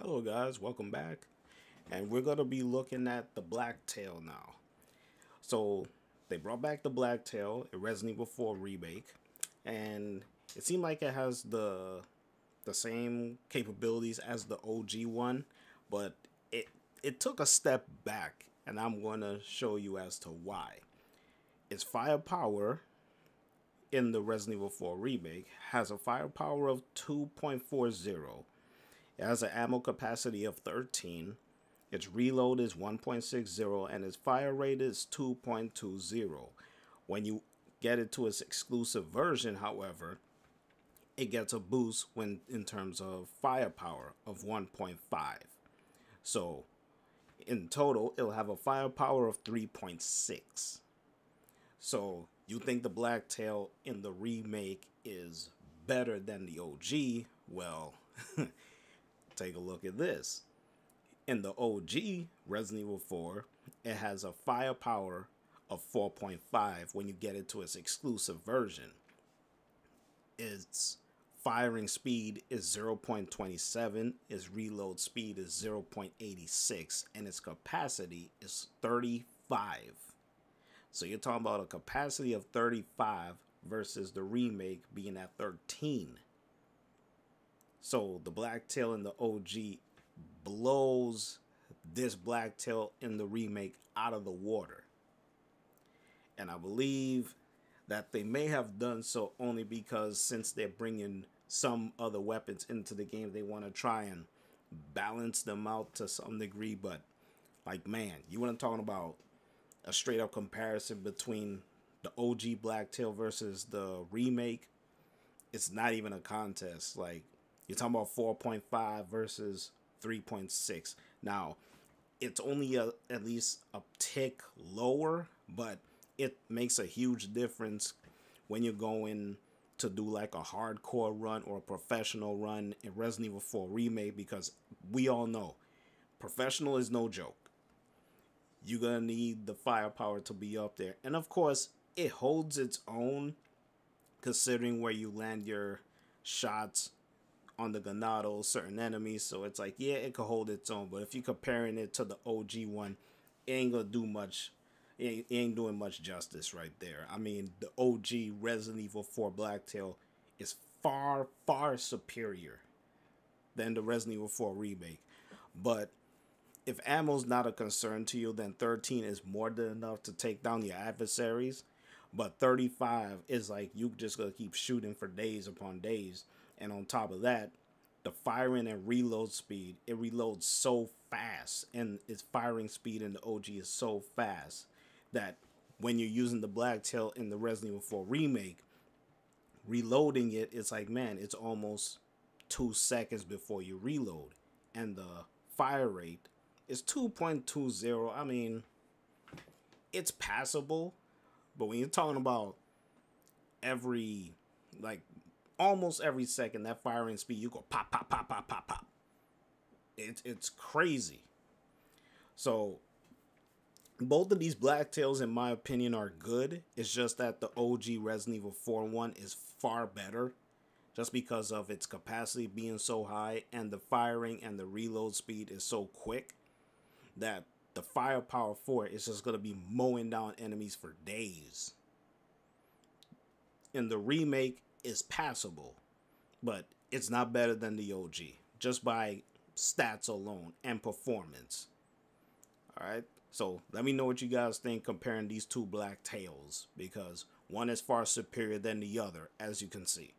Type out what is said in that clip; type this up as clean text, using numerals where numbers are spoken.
Hello guys, welcome back. And we're going to be looking at the Blacktail now. So they brought back the Blacktail, a Resident Evil 4 remake, and it seemed like it has the same capabilities as the OG one, but it took a step back, and I'm going to show you as to why. Its firepower in the Resident Evil 4 remake has a firepower of 2.40. It has an ammo capacity of 13. Its reload is 1.60 and its fire rate is 2.20. When you get it to its exclusive version, however, it gets a boost when in terms of firepower of 1.5. So in total, it'll have a firepower of 3.6. So you think the Blacktail in the remake is better than the OG? Well, take a look at this. In the OG Resident Evil 4, it has a firepower of 4.5 when you get it to its exclusive version. Its firing speed is 0.27, its reload speed is 0.86, and its capacity is 35. So you're talking about a capacity of 35 versus the remake being at 13. So the Blacktail in the OG blows this Blacktail in the remake out of the water. And I believe that they may have done so only because since they're bringing some other weapons into the game, they want to try and balance them out to some degree. But like, man, you want to talk about a straight up comparison between the OG Blacktail versus the remake? It's not even a contest. Like, you're talking about 4.5 versus 3.6. Now, it's only at least a tick lower, but it makes a huge difference when you're going to do like a hardcore run or a professional run in Resident Evil 4 Remake, because we all know professional is no joke. You're going to need the firepower to be up there. And of course, it holds its own considering where you land your shots on the Ganado, certain enemies. So it's like, yeah, it could hold its own. But if you're comparing it to the OG one, it ain't gonna do much. It ain't doing much justice right there. I mean, the OG Resident Evil 4 Blacktail is far, far superior than the Resident Evil 4 remake. But if ammo's not a concern to you, then 13 is more than enough to take down your adversaries. But 35 is like you just gonna keep shooting for days upon days. And on top of that, the firing and reload speed, it reloads so fast, and its firing speed in the OG is so fast that when you're using the Blacktail in the Resident Evil 4 remake, reloading it, it's like, man, it's almost 2 seconds before you reload. And the fire rate is 2.20. I mean, it's passable, but when you're talking about every, like, almost every second, that firing speed, you go pop, pop, pop, pop, pop, pop. It's crazy. So both of these Blacktails, in my opinion, are good. It's just that the OG Resident Evil 4 one is far better, just because of its capacity being so high, and the firing and the reload speed is so quick that the firepower for it is just going to be mowing down enemies for days. In the remake, is passable, but it's not better than the OG just by stats alone and performance. All right, so let me know what you guys think comparing these two Blacktails, because one is far superior than the other, as you can see.